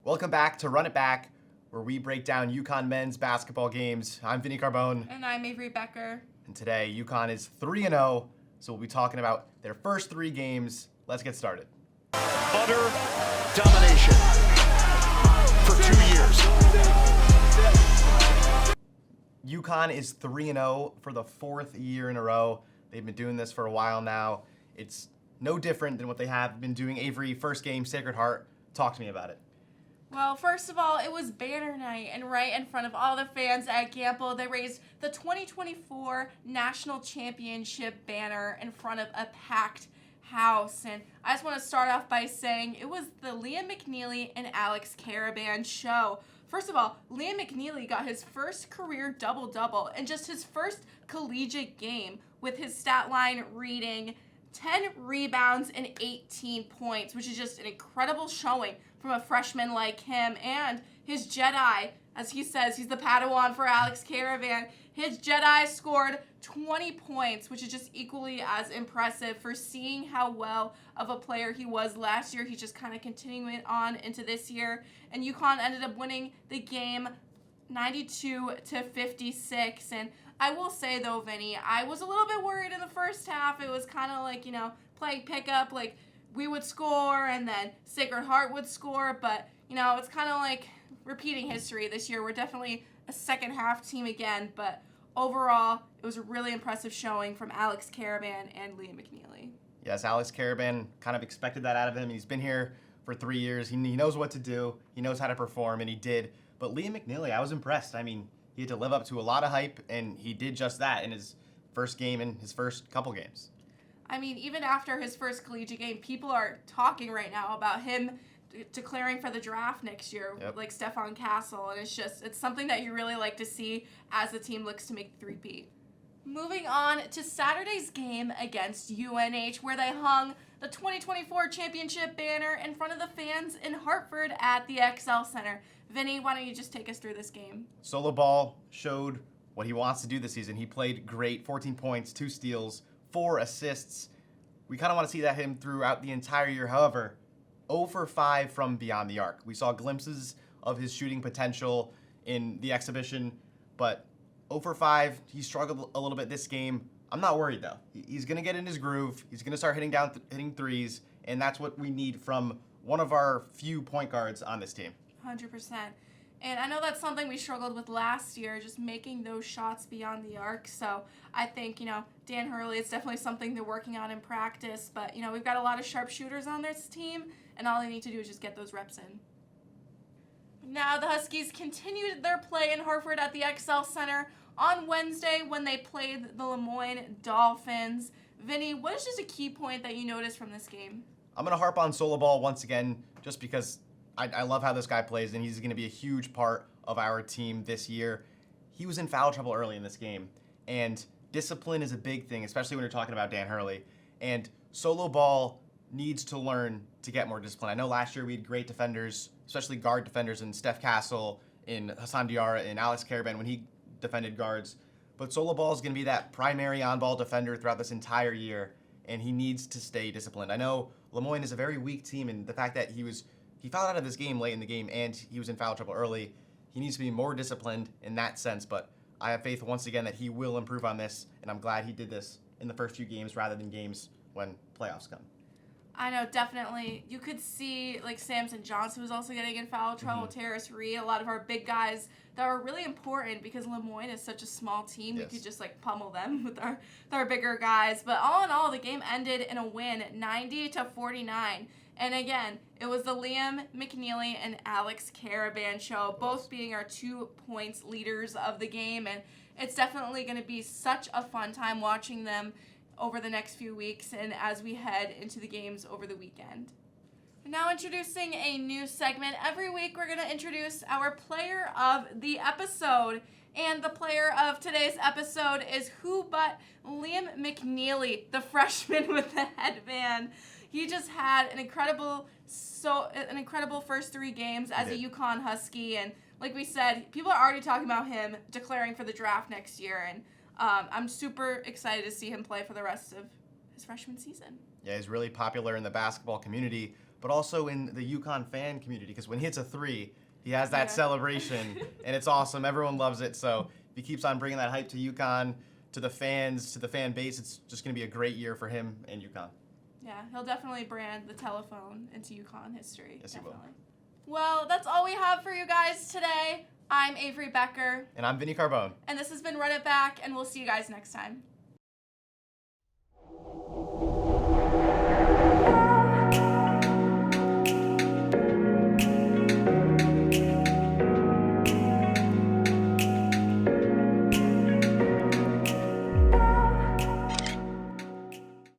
Welcome back to Run It Back, where we break down UConn men's basketball games. I'm Vinnie Carbone. And I'm Avery Becker. And today, UConn is 3-0, so we'll be talking about their first 3 games. Let's get started. Utter domination for 2 years. UConn is 3-0 for the 4th year in a row. They've been doing this for a while now. It's no different than what they have been doing. Avery, first game, Sacred Heart. Talk to me about it. Well, first of all, it was banner night, and right in front of all the fans at Gamble, they raised the 2024 National Championship banner in front of a packed house. And I just want to start off by saying it was the Liam McNeely and Alex Carbone show. First of all, Liam McNeely got his first career double-double in just his first collegiate game, with his stat line reading 10 rebounds and 18 points, which is just an incredible showing from a freshman like him. And his Jedi, as he says, he's the Padawan for Alex Carbone. His Jedi scored 20 points, which is just equally as impressive for seeing how well of a player he was last year. He's just kind of continuing it on into this year. And UConn ended up winning the game 92-56. And I will say, though, Vinny, I was a little bit worried in the first half. It was kind of like, playing pickup, like we would score and then Sacred Heart would score. But, it's kind of like repeating history this year. We're definitely a second half team again. But overall, it was a really impressive showing from Alex Carbone and Liam McNeely. Yes, Alex Carbone, kind of expected that out of him. He's been here for 3 years. He knows what to do. He knows how to perform, and he did. But Liam McNeely, I was impressed. I mean, he had to live up to a lot of hype, and he did just that in his first game and his first couple games. I mean, even after his first collegiate game, people are talking right now about him declaring for the draft next year, like Stephon Castle, and it's something that you really like to see as the team looks to make the three-peat. Moving on to Saturday's game against UNH, where they hung the 2024 championship banner in front of the fans in Hartford at the XL Center. Vinny, why don't you just take us through this game? Solo Ball showed what he wants to do this season. He played great, 14 points, 2 steals, 4 assists. We kind of want to see that him throughout the entire year. However, 0 for 5 from beyond the arc. We saw glimpses of his shooting potential in the exhibition, but 0 for 5, he struggled a little bit this game. I'm not worried, though. He's going to get in his groove. He's going to start hitting threes, and that's what we need from one of our few point guards on this team. 100%. And I know that's something we struggled with last year, just making those shots beyond the arc. So I think, Dan Hurley, it's definitely something they're working on in practice. But, we've got a lot of sharp shooters on this team, and all they need to do is just get those reps in. Now the Huskies continued their play in Hartford at the XL Center on Wednesday when they played the Lemoyne Dolphins. Vinny, what is just a key point that you noticed from this game? I'm going to harp on Solo Ball once again, just because I love how this guy plays, and he's going to be a huge part of our team this year. He was in foul trouble early in this game, and discipline is a big thing, especially when you're talking about Dan Hurley. And Solo Ball needs to learn to get more discipline. I know last year we had great defenders, especially guard defenders in Steph Castle, in Hassan Diarra, and Alex Carbone when he defended guards. But Solo Ball is going to be that primary on-ball defender throughout this entire year, and he needs to stay disciplined. I know Lemoyne is a very weak team, and the fact that he fouled out of this game late in the game and he was in foul trouble early, he needs to be more disciplined in that sense. But I have faith once again that he will improve on this, and I'm glad he did this in the first few games rather than games when playoffs come. I know, definitely. You could see, like, Samson Johnson was also getting in foul trouble, Terrace Reed, a lot of our big guys that were really important because Lemoyne is such a small team. Yes. We could just, pummel them with our bigger guys. But all in all, the game ended in a win, 90-49. And again, it was the Liam McNeely and Alex Carbone show, both being our 2 points leaders of the game. And it's definitely going to be such a fun time watching them over the next few weeks and as we head into the games over the weekend. Now introducing a new segment. Every week we're going to introduce our player of the episode. And the player of today's episode is who but Liam McNeely, the freshman with the headband. He just had an incredible first 3 games as a UConn Husky. And like we said, people are already talking about him declaring for the draft next year. And I'm super excited to see him play for the rest of his freshman season. Yeah, he's really popular in the basketball community, but also in the UConn fan community, because when he hits a 3, he has that Yeah. celebration, and it's awesome. Everyone loves it. So if he keeps on bringing that hype to UConn, to the fans, to the fan base, it's just going to be a great year for him and UConn. Yeah, he'll definitely brand the telephone into UConn history. Yes, he will. Definitely. Well, that's all we have for you guys today. I'm Avery Becker. And I'm Vinnie Carbone. And this has been Run It Back, and we'll see you guys next time.